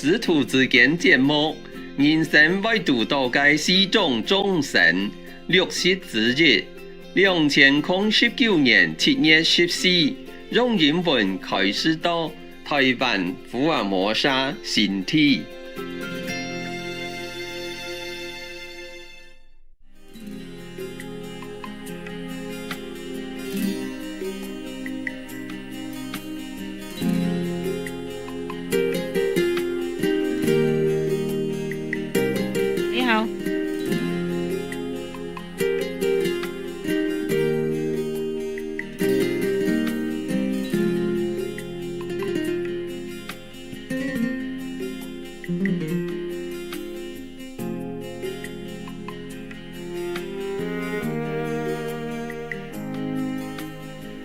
师徒之間節目，人生為渡到嘅四種眾生，60之日，2019年7月14，用英文開始到台灣福爾摩沙新體。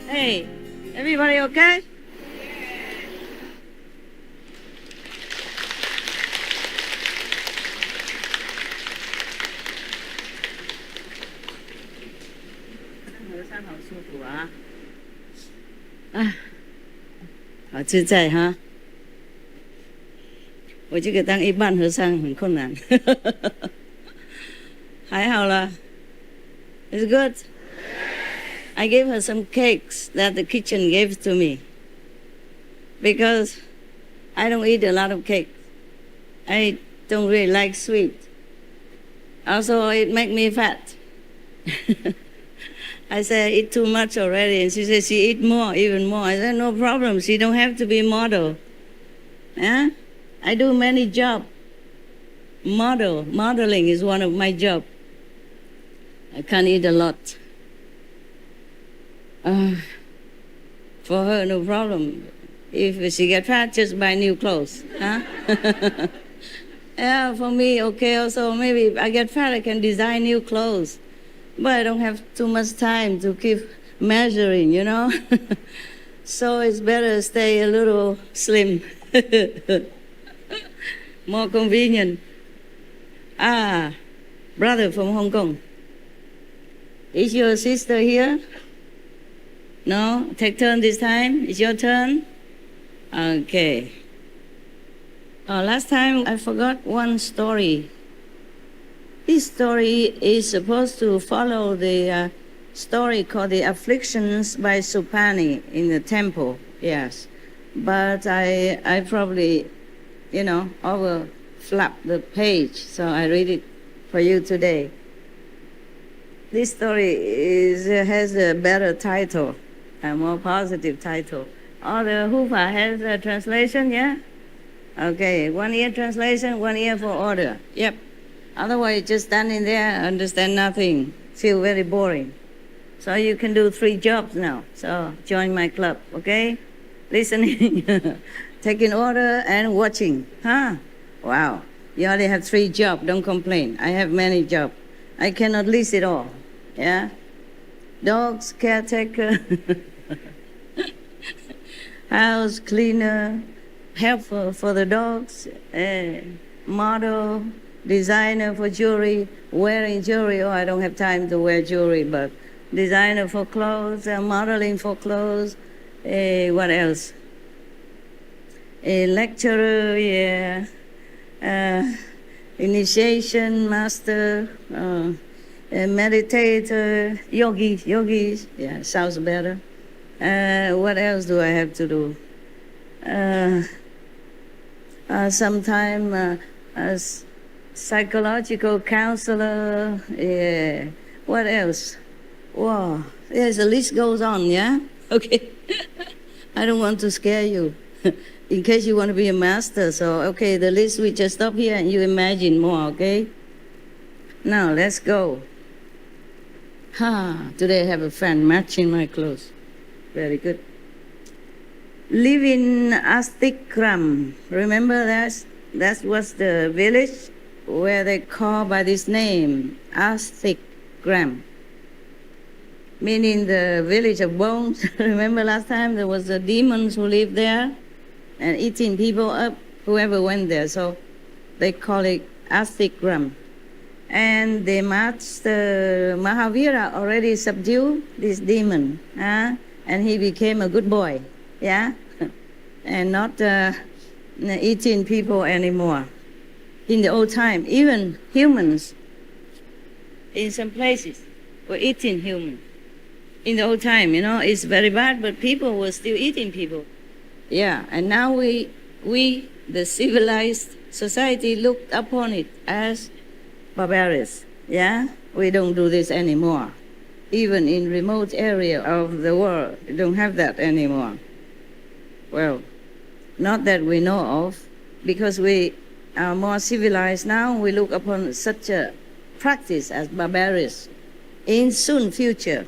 Hey, everybody okay? Ah, 好自在哈！我这个当一般和尚很困难，还好啦。It's good. I gave her some cakes that the kitchen gave to me because I don't eat a lot of cake. I don't really like sweet. Also, it makes me fat. I said, I eat too much already. And she said, she eat more, even more. I said, no problem. She don't have to be a model. Yeah? I do many jobs. Modeling is one of my jobs. I can't eat a lot. For her, no problem. If she get fat, just buy new clothes. Huh? Yeah, for me, okay. Also, maybe if I get fat, I can design new clothes. But I don't have too much time to keep measuring, you know? So it's better stay a little slim. More convenient. Brother from Hong Kong. Is your sister here? No? Take turn this time? It's your turn? Okay. Last time I forgot one story. This story is supposed to follow the story called The Afflictions by Supani in the temple. Yes. But I probably, overflapped the page, so I read it for you today. This story has a better title, a more positive title. The Hufa has a translation, yeah? Okay, 1 year translation, 1 year for order. Yep. Otherwise, just standing there, understand nothing, feel very boring. So you can do 3 jobs now. So join my club, okay? Listening, taking order, and watching. Huh? Wow. You only have 3 jobs. Don't complain. I have many jobs. I cannot list it all. Yeah? Dogs, caretaker, house cleaner, helper for the dogs, model, designer for jewelry, wearing jewelry. Oh, I don't have time to wear jewelry, but designer for clothes, modeling for clothes. What else? A lecturer, yeah. Initiation master, a meditator, yogis. Yeah, sounds better. What else do I have to do? Sometime as psychological counselor. Yeah. What else? Wow. Yes, the list goes on, yeah? Okay. I don't want to scare you in case you want to be a master. So, okay, the list, we just stop here and you imagine more, okay? Now, let's go. Today I have a friend matching my clothes. Very good. Live in Astikram. Remember that was the village where they call by this name, Astikram, meaning the village of bones. Remember last time there was the demons who lived there and eating people up, whoever went there. So they call it Astikram. And the master Mahavira already subdued this demon, and he became a good boy, yeah? And not eating people anymore. In the old time, even humans in some places were eating humans. In the old time, it's very bad, but people were still eating people. Yeah, and now we, the civilized society, looked upon it as barbarous. Yeah, we don't do this anymore. Even in remote area of the world, we don't have that anymore. Well, not that we know of, because we are more civilized now. We look upon such a practice as barbarous. In soon future,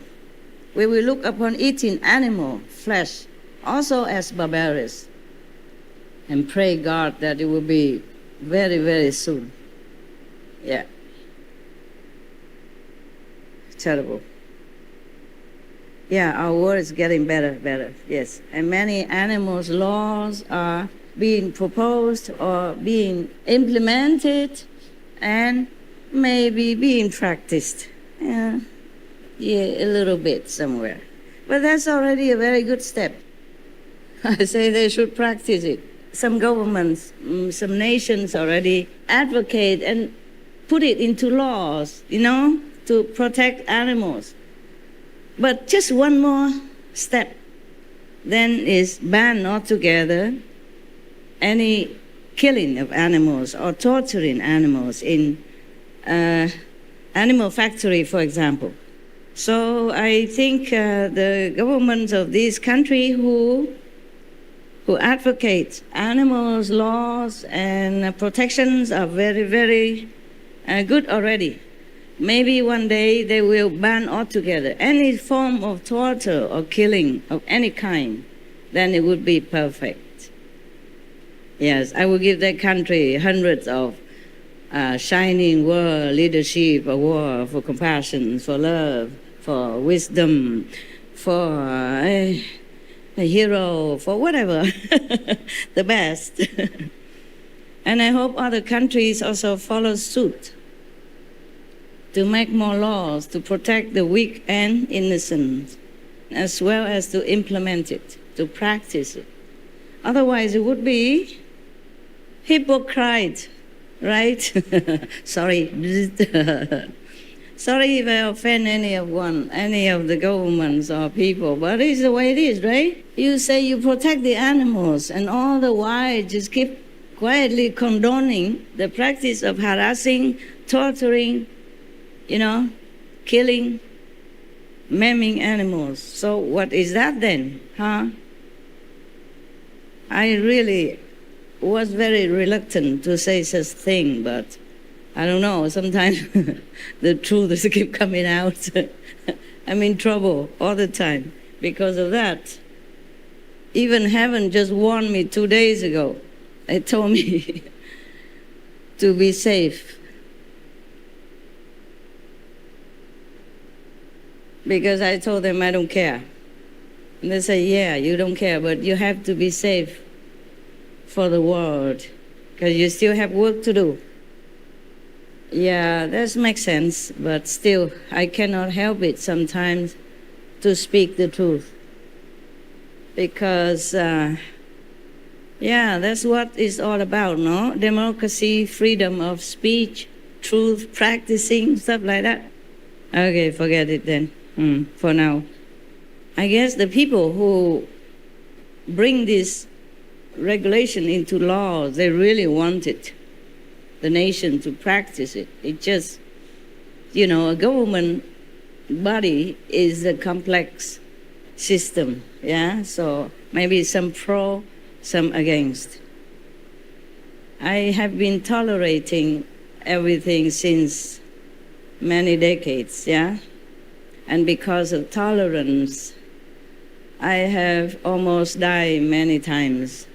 we will look upon eating animal flesh also as barbarous, and pray God that it will be very, very soon. Yeah. Terrible. Yeah, our world is getting better, yes. And many animals' laws are being proposed or being implemented and maybe being practiced. Yeah, a little bit somewhere. But that's already a very good step. I say they should practice it. Some governments, some nations already advocate and put it into laws, to protect animals. But just one more step, then is ban altogether any killing of animals or torturing animals in animal factory, for example. So I think the governments of this country who advocate animals' laws and protections are very, very good already. Maybe one day they will ban altogether any form of torture or killing of any kind. Then it would be perfect. Yes, I will give that country hundreds of shining world leadership award for compassion, for love, for wisdom, for a hero, for whatever, the best. And I hope other countries also follow suit to make more laws to protect the weak and innocent, as well as to implement it, to practice it. Otherwise, it would be hypocrite, right? Sorry. Sorry if I offend any of the governments or people, but it's the way it is, right? You say you protect the animals, and all the while just keep quietly condoning the practice of harassing, torturing, killing, maiming animals. So what is that then, huh? I really was very reluctant to say such thing, but I don't know, sometimes the truth keep coming out. I'm in trouble all the time because of that. Even heaven just warned me 2 days ago. They told me to be safe. Because I told them I don't care. And they say, yeah, you don't care, but you have to be safe for the world, because you still have work to do. Yeah, that makes sense, but still, I cannot help it sometimes to speak the truth. Because, that's what it's all about, no? Democracy, freedom of speech, truth, practicing, stuff like that. Okay, forget it then, for now. I guess the people who bring this regulation into law, they really wanted the nation to practice it. It just, a government body is a complex system, yeah? So maybe some pro, some against. I have been tolerating everything since many decades, yeah? And because of tolerance, I have almost died many times.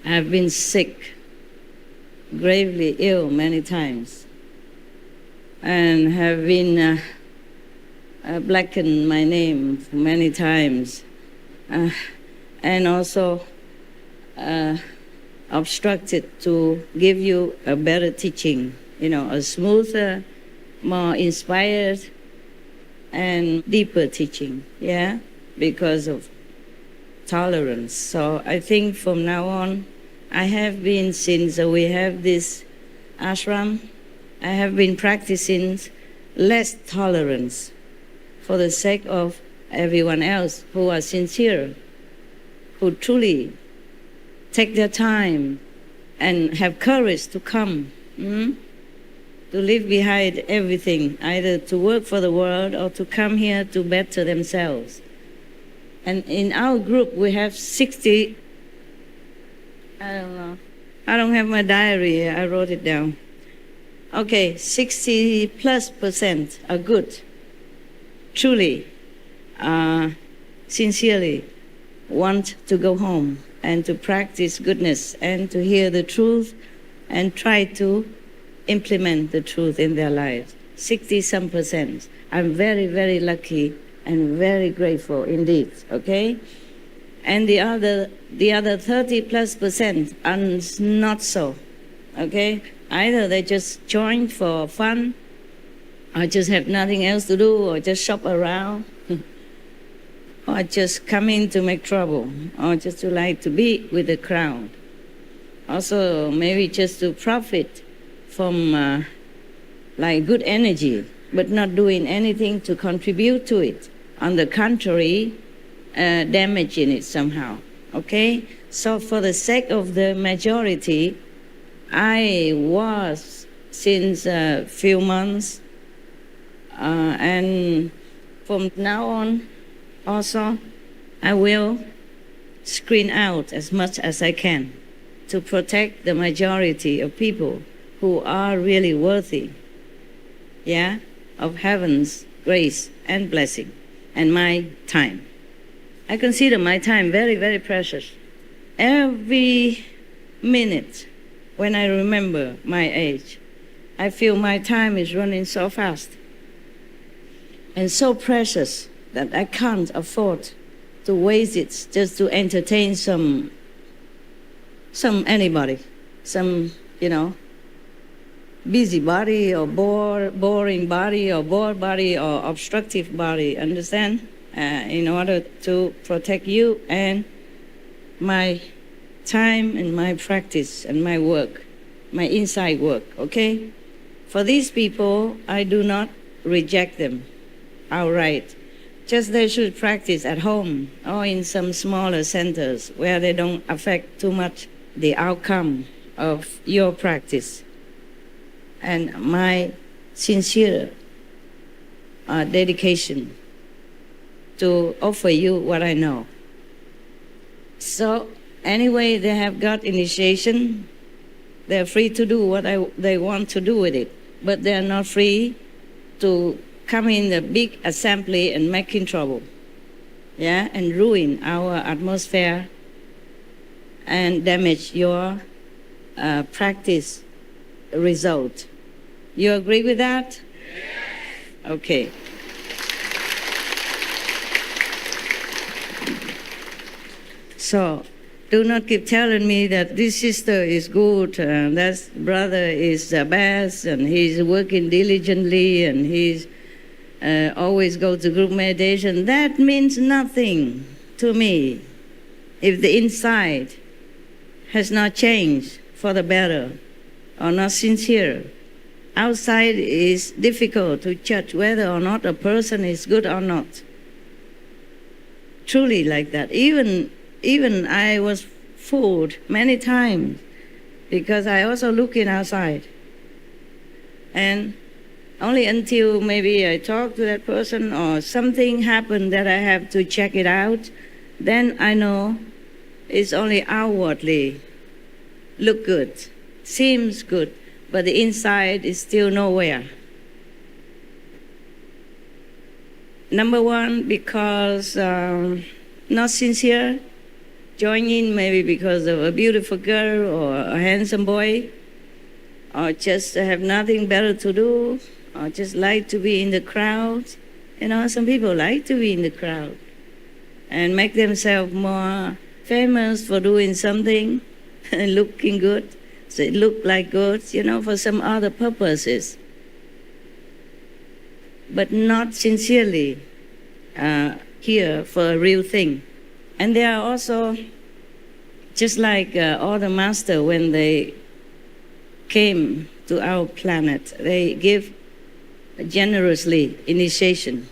I have been sick, gravely ill many times, and have been blackened my name many times, and also obstructed to give you a better teaching, a smoother, more inspired, and deeper teaching, yeah, because of tolerance. So I think from now on, I have been, since we have this ashram, I have been practicing less tolerance for the sake of everyone else who are sincere, who truly take their time and have courage to come, to leave behind everything, either to work for the world or to come here to better themselves. And in our group, we have 60, I don't know, I don't have my diary here, I wrote it down. Okay, 60+% are good, truly, sincerely want to go home and to practice goodness and to hear the truth and try to implement the truth in their lives. 60-some percent. I'm very, very lucky and very grateful indeed, okay? And the other 30+% are not so, okay? Either they just joined for fun, or just have nothing else to do, or just shop around, or just come in to make trouble, or just to like to be with the crowd. Also, maybe just to profit from like good energy, but not doing anything to contribute to it. On the contrary, damaging it somehow, okay? So for the sake of the majority, I was, since a few months, and from now on, also, I will screen out as much as I can to protect the majority of people who are really worthy, of heaven's grace and blessing, and my time. I consider my time very, very precious. Every minute when I remember my age, I feel my time is running so fast and so precious that I can't afford to waste it just to entertain some anybody, some, busybody or boring body or bored body or obstructive body, understand? In order to protect you and my time and my practice and my work, my inside work, okay? For these people, I do not reject them outright. Just they should practice at home or in some smaller centers where they don't affect too much the outcome of your practice. And my sincere dedication to offer you what I know. So anyway, they have got initiation. They're free to do what they want to do with it, but they're not free to come in the big assembly and making trouble, and ruin our atmosphere and damage your practice result. You agree with that? Yes. Okay. So, do not keep telling me that this sister is good, and that brother is the best, and he's working diligently, and he's always go to group meditation. That means nothing to me if the inside has not changed for the better or not sincere. Outside is difficult to judge whether or not a person is good or not. Truly like that. Even I was fooled many times because I also looking outside. And only until maybe I talk to that person or something happened that I have to check it out, then I know it's only outwardly look good, seems good, but the inside is still nowhere. Number one, because not sincere, join in maybe because of a beautiful girl or a handsome boy, or just have nothing better to do, or just like to be in the crowd. Some people like to be in the crowd and make themselves more famous for doing something and looking good. So it look like good, for some other purposes, but not sincerely here for a real thing. And there are also Just like all the masters, when they came to our planet, they give generously initiation,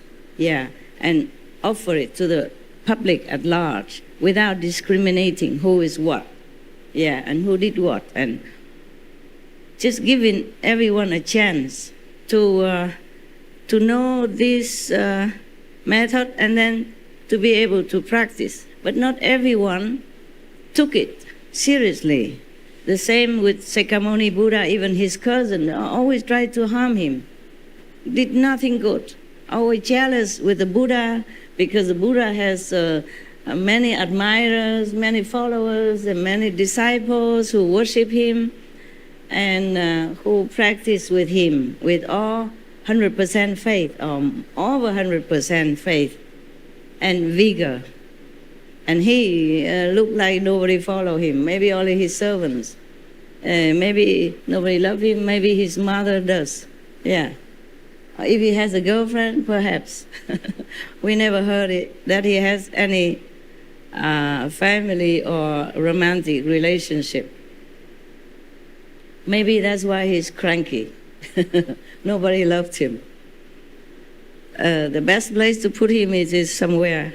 and offer it to the public at large without discriminating who is what, and who did what, and just giving everyone a chance to know this method and then to be able to practice. But not everyone took it seriously. The same with Sakyamuni Buddha. Even his cousin always tried to harm him. Did nothing good. Always jealous with the Buddha because the Buddha has many admirers, many followers, and many disciples who worship him and who practice with him with all 100% faith, over 100% faith and vigor. And he looked like nobody followed him, maybe only his servants. Maybe nobody loved him, maybe his mother does. If he has a girlfriend, perhaps. We never heard that he has any family or romantic relationship. Maybe that's why he's cranky. Nobody loved him. The best place to put him is somewhere,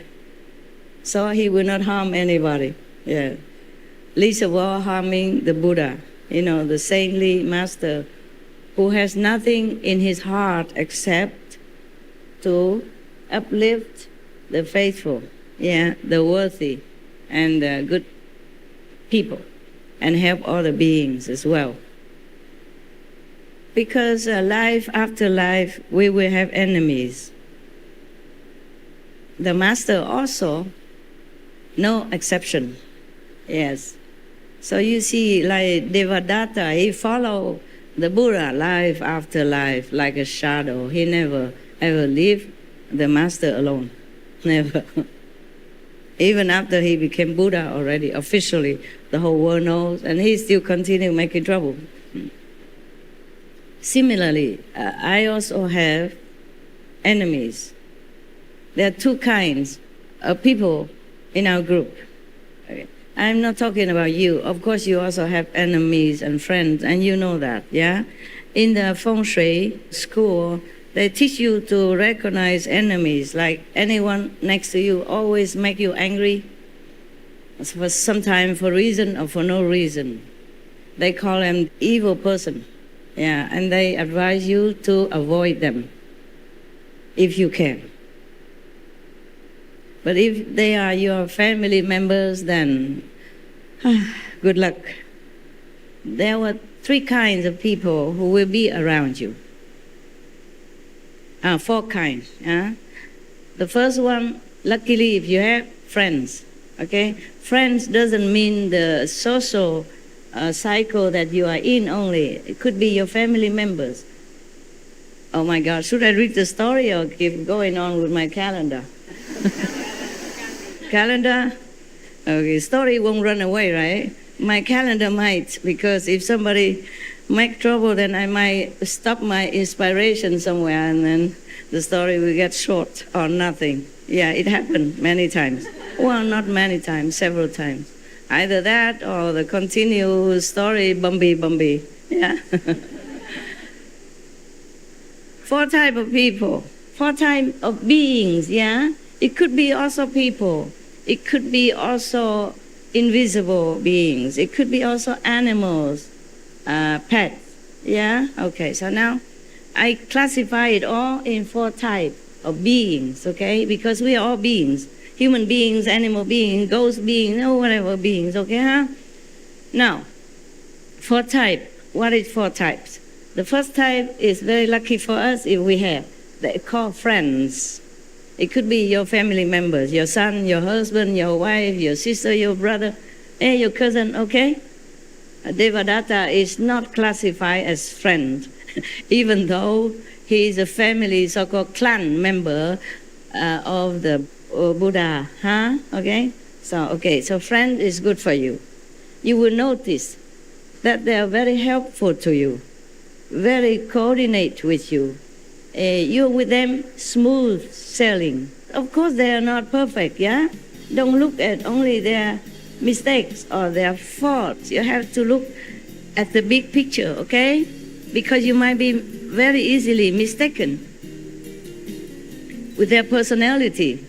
so he will not harm anybody. Least of all harming the Buddha, the saintly master who has nothing in his heart except to uplift the faithful, the worthy, and the good people, and help other beings as well. Because life after life, we will have enemies. The master also, no exception. Yes. So you see, like Devadatta, he followed the Buddha life after life like a shadow. He never ever left the master alone. Never. Even after he became Buddha already, officially, the whole world knows, and he still continued making trouble. Similarly, I also have enemies. There are two kinds of people in our group. I'm not talking about you. Of course, you also have enemies and friends, and you know that, In the Feng Shui school, they teach you to recognize enemies, like anyone next to you always make you angry, for sometimes for reason or for no reason. They call them evil person. And they advise you to avoid them, if you can. But if they are your family members, then good luck. There were three kinds of people who will be around you. Four kinds. The first one, luckily, if you have friends, okay? Friends doesn't mean the social cycle that you are in only. It could be your family members. Oh my God, should I read the story or keep going on with my calendar? Calendar? Okay, story won't run away, right? My calendar might, because if somebody make trouble, then I might stop my inspiration somewhere and then the story will get short or nothing. It happened many times. Well, not many times, several times. Either that or the continuous story, bumpy. Four type of people, four type of beings, It could be also people. It could be also invisible beings. It could be also animals, pets, Okay, so now I classify it all in four types of beings, okay? Because we are all beings. Human beings, animal beings, ghost beings, whatever beings, okay, Now, four types. What is four types? The first type is very lucky for us if we have. They call friends. It could be your family members, your son, your husband, your wife, your sister, your brother, your cousin, okay? Devadatta is not classified as friend, even though he is a family, so-called clan member of the Buddha, Okay? So friend is good for you. You will notice that they are very helpful to you, very coordinate with you. You're with them smooth sailing. Of course, they are not perfect, Don't look at only their mistakes or their faults. You have to look at the big picture, okay? Because you might be very easily mistaken with their personality.